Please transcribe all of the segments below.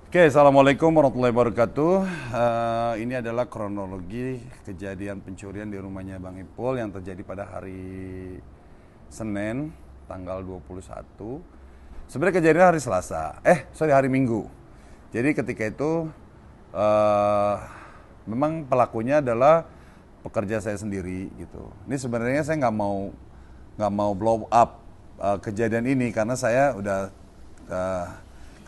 Oke, Assalamualaikum warahmatullahi wabarakatuh. Ini adalah kronologi kejadian pencurian di rumahnya Bang Ipul yang terjadi pada hari Senin, tanggal 21. Sebenarnya kejadian hari Selasa, hari Minggu. Jadi ketika itu memang pelakunya adalah pekerja saya sendiri gitu. Ini sebenarnya saya nggak mau blow up kejadian ini karena saya udah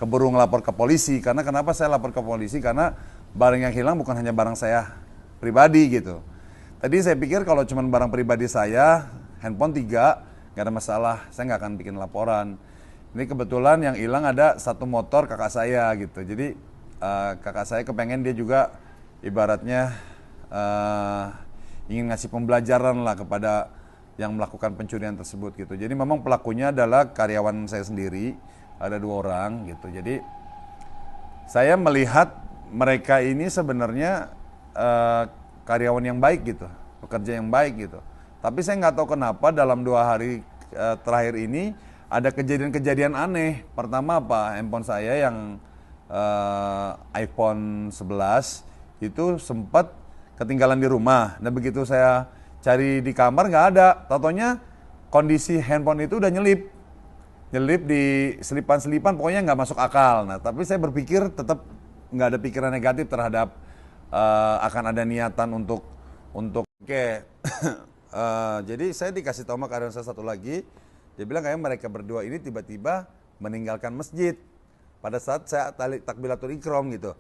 keburu ngelapor ke polisi. Karena kenapa saya lapor ke polisi? Karena barang yang hilang bukan hanya barang saya pribadi gitu. Tadi saya pikir kalau cuma barang pribadi saya, handphone 3, nggak ada masalah, saya nggak akan bikin laporan. Ini kebetulan yang hilang ada satu motor kakak saya gitu. Jadi kakak saya kepengen dia juga ibaratnya ingin ngasih pembelajaran lah kepada yang melakukan pencurian tersebut gitu. Jadi memang pelakunya adalah karyawan saya sendiri, ada 2 orang gitu. Jadi saya melihat mereka ini sebenarnya karyawan yang baik gitu, pekerja yang baik gitu. Tapi saya nggak tahu kenapa dalam 2 hari terakhir ini ada kejadian-kejadian aneh. Pertama apa? Handphone saya yang iPhone 11 itu sempat ketinggalan di rumah. Nah begitu saya cari di kamar nggak ada. Taunya kondisi handphone itu udah nyelip di selipan-selipan, pokoknya nggak masuk akal. Nah tapi saya berpikir tetap nggak ada pikiran negatif terhadap akan ada niatan untuk oke. Jadi saya dikasih tahu sama karyawan saya satu lagi, dia bilang kayak mereka berdua ini tiba-tiba meninggalkan masjid pada saat saya takbiratul ikram gitu.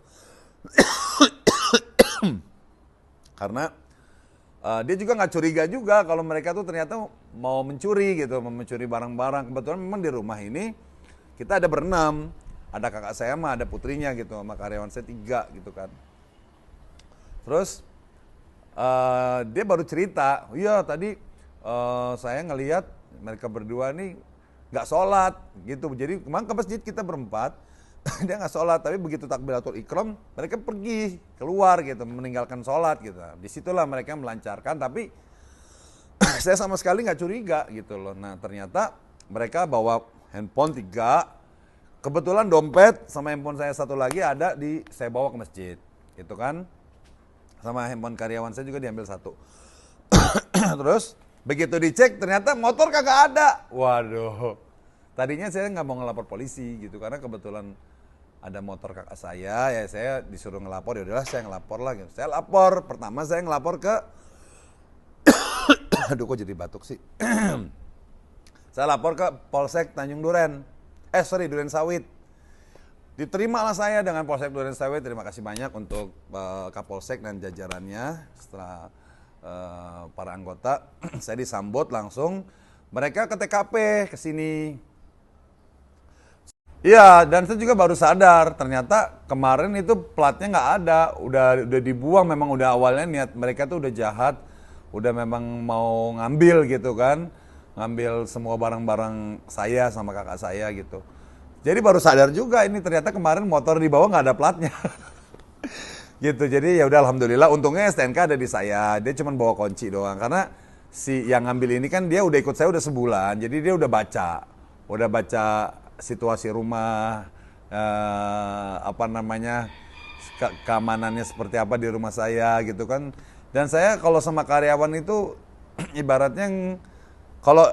Karena dia juga nggak curiga juga kalau mereka tuh ternyata mau mencuri gitu, mau mencuri barang-barang. Kebetulan memang di rumah ini kita ada berenam, ada kakak saya sama ada putrinya gitu, sama karyawan saya 3 gitu kan. Terus dia baru cerita, iya tadi saya ngelihat mereka berdua nih nggak sholat gitu. Jadi kemarin ke masjid kita berempat, dia nggak sholat, tapi begitu takbiratul ikram mereka pergi keluar gitu, meninggalkan sholat gitu. Disitulah mereka melancarkan, tapi saya sama sekali nggak curiga gitu loh. Nah ternyata mereka bawa handphone 3, kebetulan dompet sama handphone saya satu lagi saya bawa ke masjid gitu kan, sama handphone karyawan saya juga diambil satu. Terus begitu dicek ternyata motor kagak ada. Waduh, tadinya saya nggak mau ngelapor polisi gitu karena kebetulan ada motor kakak saya, ya saya disuruh ngelapor, ya udahlah saya ngelapor lah gitu. Saya lapor, pertama saya ngelapor ke aduh kok jadi batuk sih. Saya lapor ke Polsek Tanjung Duren. Duren Sawit. Diterimalah saya dengan Polsek Duren Sawit. Terima kasih banyak untuk Kapolsek dan jajarannya. Setelah para anggota, saya disambut langsung. Mereka ke TKP ke sini. Iya, dan saya juga baru sadar ternyata kemarin itu platnya nggak ada, udah dibuang. Memang udah awalnya niat mereka tuh udah jahat, udah memang mau ngambil gitu kan, ngambil semua barang-barang saya sama kakak saya gitu. Jadi baru sadar juga ini ternyata kemarin motor di bawah nggak ada platnya. Gitu. Jadi ya udah alhamdulillah, untungnya STNK ada di saya, dia cuma bawa kunci doang karena si yang ngambil ini kan dia udah ikut saya udah sebulan, jadi dia udah baca situasi rumah, keamanannya seperti apa di rumah saya gitu kan. Dan saya kalau sama karyawan itu ibaratnya kalau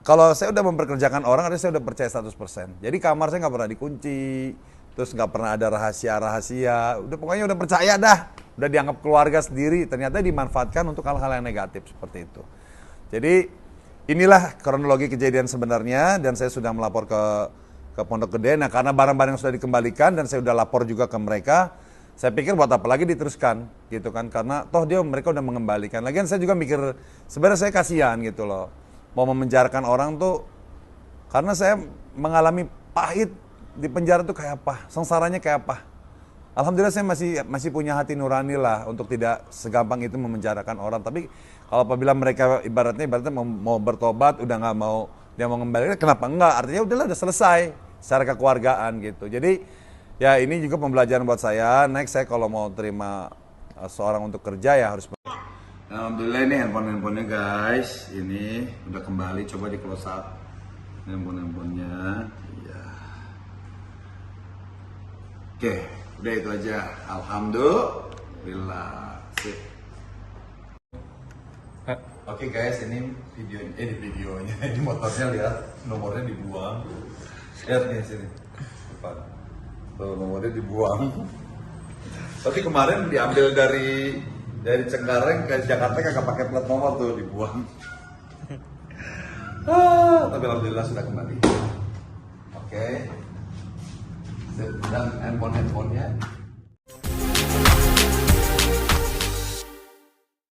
kalau saya udah memperkerjakan orang, artinya saya udah percaya 100%. Jadi kamar saya nggak pernah dikunci, terus nggak pernah ada rahasia-rahasia. Pokoknya udah percaya dah, udah dianggap keluarga sendiri. Ternyata dimanfaatkan untuk hal-hal yang negatif seperti itu. Jadi inilah kronologi kejadian sebenarnya, dan saya sudah melapor ke Pondok Gede. Nah karena barang-barang sudah dikembalikan dan saya sudah lapor juga ke mereka, saya pikir buat apa lagi diteruskan gitu kan, karena toh mereka udah mengembalikan. Lagian saya juga mikir sebenarnya saya kasihan gitu loh, mau memenjarakan orang tuh, karena saya mengalami pahit di penjara tuh kayak apa, sengsaranya kayak apa. Alhamdulillah saya masih punya hati nurani lah untuk tidak segampang itu memenjarakan orang. Tapi kalau apabila mereka ibaratnya mau bertobat, udah nggak mau, dia mau kembali, kenapa enggak? Artinya udahlah, udah selesai secara kekeluargaan gitu. Jadi ya ini juga pembelajaran buat saya. Next saya kalau mau terima seorang untuk kerja ya harus. Alhamdulillah ini handphonenya guys, ini udah kembali. Coba di close up handphonenya. Iya. Oke, udah itu aja. Alhamdulillah. Sip. Oke guys, ini videonya, ini motornya lihat, nomornya dibuang. Lihat nih sini. Tuh, nomornya dibuang. Tapi kemarin diambil dari Cengkareng ke Jakarta kagak pakai plat nomor tuh, dibuang. Tapi alhamdulillah sudah kembali. Oke. Dan handphone-nya